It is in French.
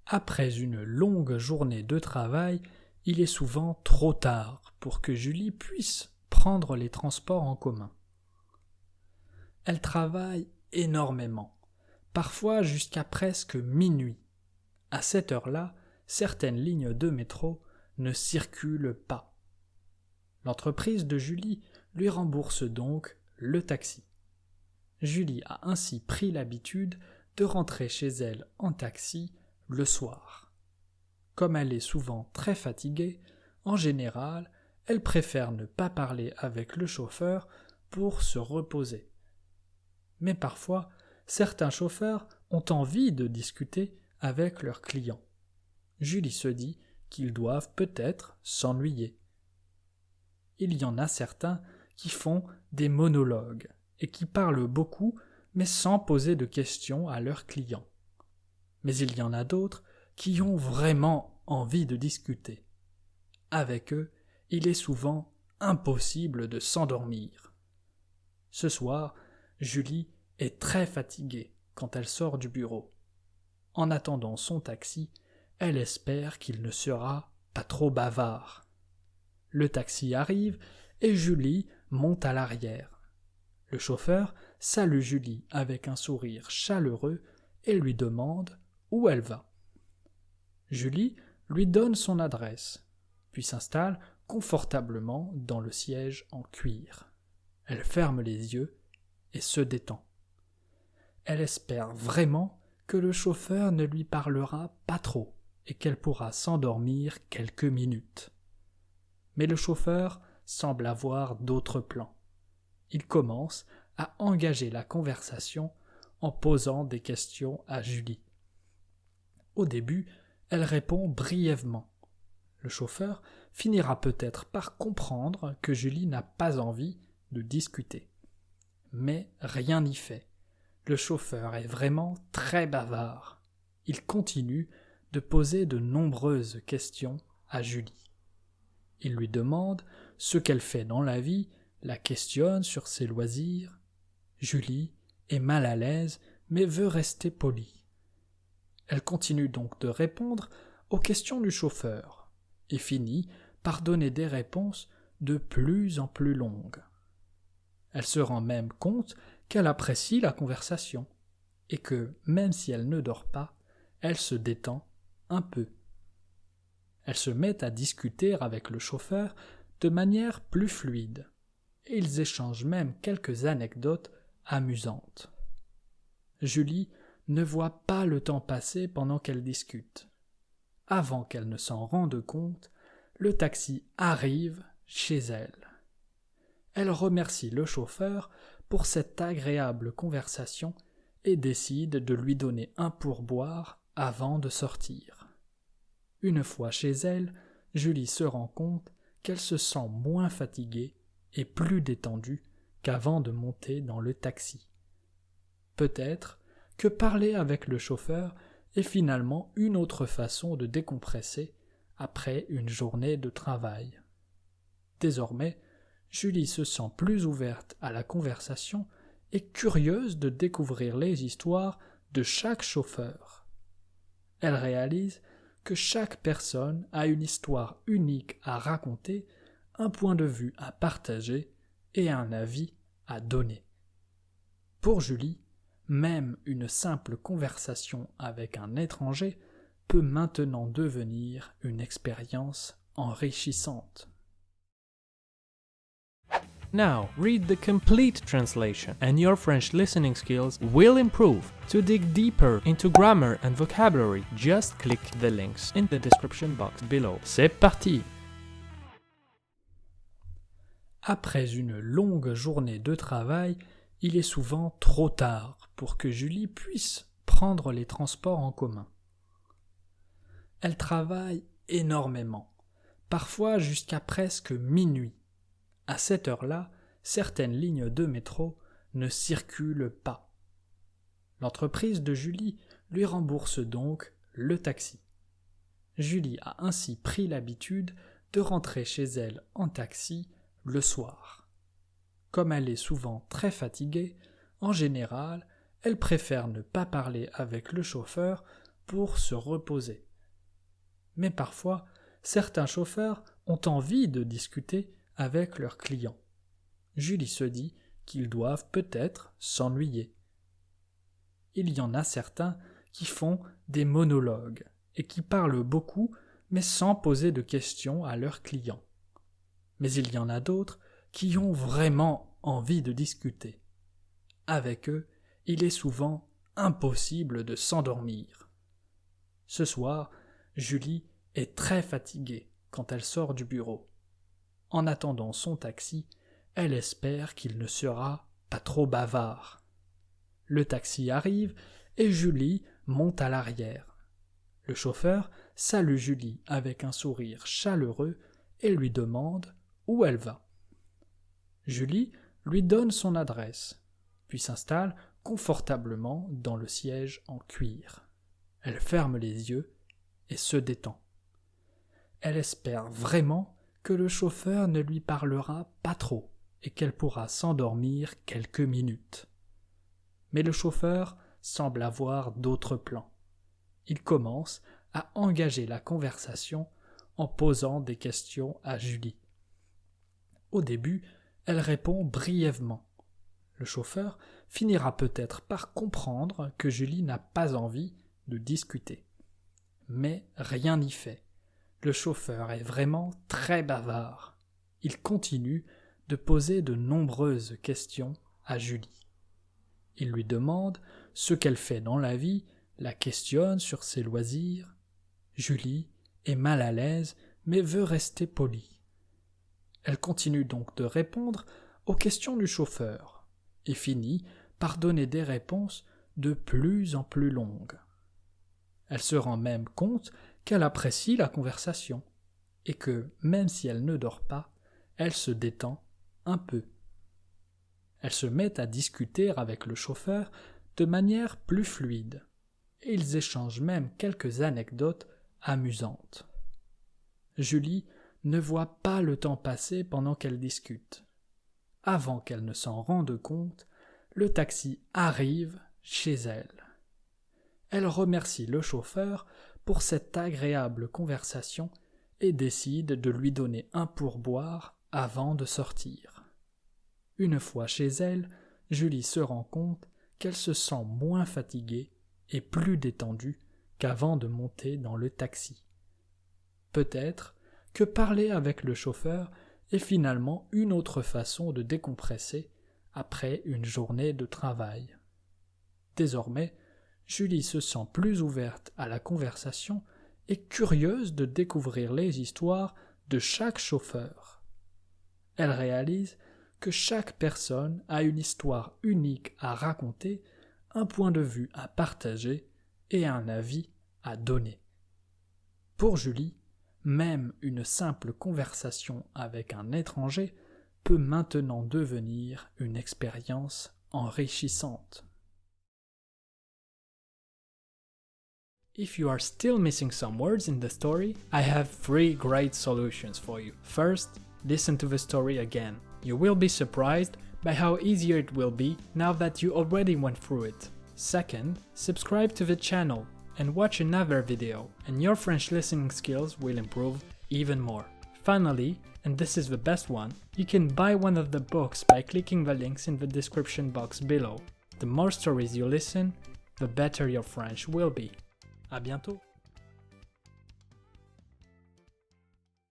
Après une longue journée de travail, il est souvent trop tard pour que Julie puisse prendre les transports en commun. Elle travaille énormément, parfois jusqu'à presque minuit. À cette heure-là, certaines lignes de métro ne circulent pas. L'entreprise de Julie lui rembourse donc le taxi. Julie a ainsi pris l'habitude de rentrer chez elle en taxi le soir. Comme elle est souvent très fatiguée, en général, elle préfère ne pas parler avec le chauffeur pour se reposer. Mais parfois, certains chauffeurs ont envie de discuter avec leurs clients. Julie se dit qu'ils doivent peut-être s'ennuyer. Il y en a certains qui font des monologues et qui parlent beaucoup mais sans poser de questions à leurs clients. Mais il y en a d'autres qui ont vraiment envie de discuter. Avec eux, il est souvent impossible de s'endormir. Ce soir, Julie est très fatiguée quand elle sort du bureau. En attendant son taxi, elle espère qu'il ne sera pas trop bavard. Le taxi arrive et Julie monte à l'arrière. Le chauffeur salue Julie avec un sourire chaleureux et lui demande où elle va. Julie lui donne son adresse, puis s'installe confortablement dans le siège en cuir. Elle ferme les yeux et se détend. Elle espère vraiment que le chauffeur ne lui parlera pas trop et qu'elle pourra s'endormir quelques minutes. Mais le chauffeur semble avoir d'autres plans. Il commence à engager la conversation en posant des questions à Julie. Au début, elle répond brièvement. Le chauffeur finira peut-être par comprendre que Julie n'a pas envie de discuter. Mais rien n'y fait. Le chauffeur est vraiment très bavard. Il continue de poser de nombreuses questions à Julie. Il lui demande ce qu'elle fait dans la vie, la questionne sur ses loisirs. Julie est mal à l'aise, mais veut rester polie. Elle continue donc de répondre aux questions du chauffeur et finit par donner des réponses de plus en plus longues. Elle se rend même compte qu'elle apprécie la conversation et que, même si elle ne dort pas, elle se détend un peu. Elle se met à discuter avec le chauffeur de manière plus fluide et ils échangent même quelques anecdotes amusantes. Julie ne voit pas le temps passer pendant qu'elle discute. Avant qu'elle ne s'en rende compte, le taxi arrive chez elle. Elle remercie le chauffeur pour cette agréable conversation et décide de lui donner un pourboire avant de sortir. Une fois chez elle, Julie se rend compte qu'elle se sent moins fatiguée et plus détendue qu'avant de monter dans le taxi. Peut-être que parler avec le chauffeur est finalement une autre façon de décompresser après une journée de travail. Désormais, Julie se sent plus ouverte à la conversation et curieuse de découvrir les histoires de chaque chauffeur. Elle réalise que chaque personne a une histoire unique à raconter, un point de vue à partager et un avis à donner. Pour Julie, même une simple conversation avec un étranger peut maintenant devenir une expérience enrichissante. Now, read the complete translation, and your French listening skills will improve. To dig deeper into grammar and vocabulary, just click the links in the description box below. C'est parti! Après une longue journée de travail, il est souvent trop tard pour que Julie puisse prendre les transports en commun. Elle travaille énormément, parfois jusqu'à presque minuit. À cette heure-là, certaines lignes de métro ne circulent pas. L'entreprise de Julie lui rembourse donc le taxi. Julie a ainsi pris l'habitude de rentrer chez elle en taxi le soir. Comme elle est souvent très fatiguée, en général, elle préfère ne pas parler avec le chauffeur pour se reposer. Mais parfois, certains chauffeurs ont envie de discuter avec leurs clients. Julie se dit qu'ils doivent peut-être s'ennuyer. Il y en a certains qui font des monologues et qui parlent beaucoup mais sans poser de questions à leurs clients. Mais il y en a d'autres qui ont vraiment envie de discuter. Avec eux, il est souvent impossible de s'endormir. Ce soir, Julie est très fatiguée quand elle sort du bureau. En attendant son taxi, elle espère qu'il ne sera pas trop bavard. Le taxi arrive et Julie monte à l'arrière. Le chauffeur salue Julie avec un sourire chaleureux et lui demande où elle va. Julie lui donne son adresse, puis s'installe confortablement dans le siège en cuir. Elle ferme les yeux et se détend. Elle espère vraiment que le chauffeur ne lui parlera pas trop et qu'elle pourra s'endormir quelques minutes. Mais le chauffeur semble avoir d'autres plans. Il commence à engager la conversation en posant des questions à Julie. Au début, elle répond brièvement. Le chauffeur finira peut-être par comprendre que Julie n'a pas envie de discuter. Mais rien n'y fait. Le chauffeur est vraiment très bavard. Il continue de poser de nombreuses questions à Julie. Il lui demande ce qu'elle fait dans la vie, la questionne sur ses loisirs. Julie est mal à l'aise mais veut rester polie. Elle continue donc de répondre aux questions du chauffeur et finit par donner des réponses de plus en plus longues. Elle se rend même compte qu'elle apprécie la conversation et que, même si elle ne dort pas, elle se détend un peu. Elle se met à discuter avec le chauffeur de manière plus fluide et ils échangent même quelques anecdotes amusantes. Julie ne voit pas le temps passer pendant qu'elle discute. Avant qu'elle ne s'en rende compte, le taxi arrive chez elle. Elle remercie le chauffeur pour cette agréable conversation et décide de lui donner un pourboire avant de sortir. Une fois chez elle, Julie se rend compte qu'elle se sent moins fatiguée et plus détendue qu'avant de monter dans le taxi. Peut-être que parler avec le chauffeur est finalement une autre façon de décompresser après une journée de travail. Désormais, Julie se sent plus ouverte à la conversation et curieuse de découvrir les histoires de chaque chauffeur. Elle réalise que chaque personne a une histoire unique à raconter, un point de vue à partager et un avis à donner. Pour Julie, même une simple conversation avec un étranger peut maintenant devenir une expérience enrichissante. If you are still missing some words in the story, I have 3 great solutions for you. First, listen to the story again. You will be surprised by how easier it will be now that you already went through it. Second, subscribe to the channel and watch another video, and your French listening skills will improve even more. Finally, and this is the best one, you can buy one of the books by clicking the links in the description box below. The more stories you listen, the better your French will be. À bientôt!